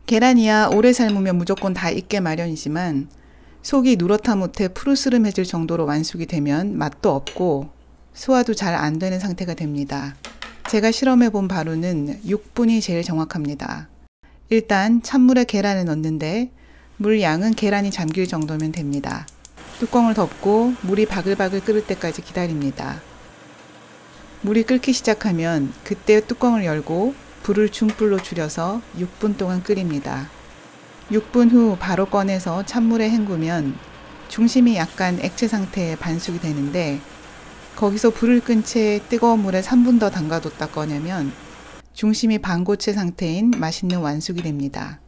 계란이야 오래 삶으면 무조건 다 익게 마련이지만 속이 누렇다 못해 푸르스름해질 정도로 완숙이 되면 맛도 없고 소화도 잘 안 되는 상태가 됩니다. 제가 실험해 본 바로는 6분이 제일 정확합니다. 일단 찬물에 계란을 넣는데 물 양은 계란이 잠길 정도면 됩니다. 뚜껑을 덮고 물이 바글바글 끓을 때까지 기다립니다. 물이 끓기 시작하면 그때 뚜껑을 열고 불을 중불로 줄여서 6분 동안 끓입니다. 6분 후 바로 꺼내서 찬물에 헹구면 중심이 약간 액체 상태의 반숙이 되는데 거기서 불을 끈 채 뜨거운 물에 3분 더 담가뒀다 꺼내면 중심이 반고체 상태인 맛있는 완숙이 됩니다.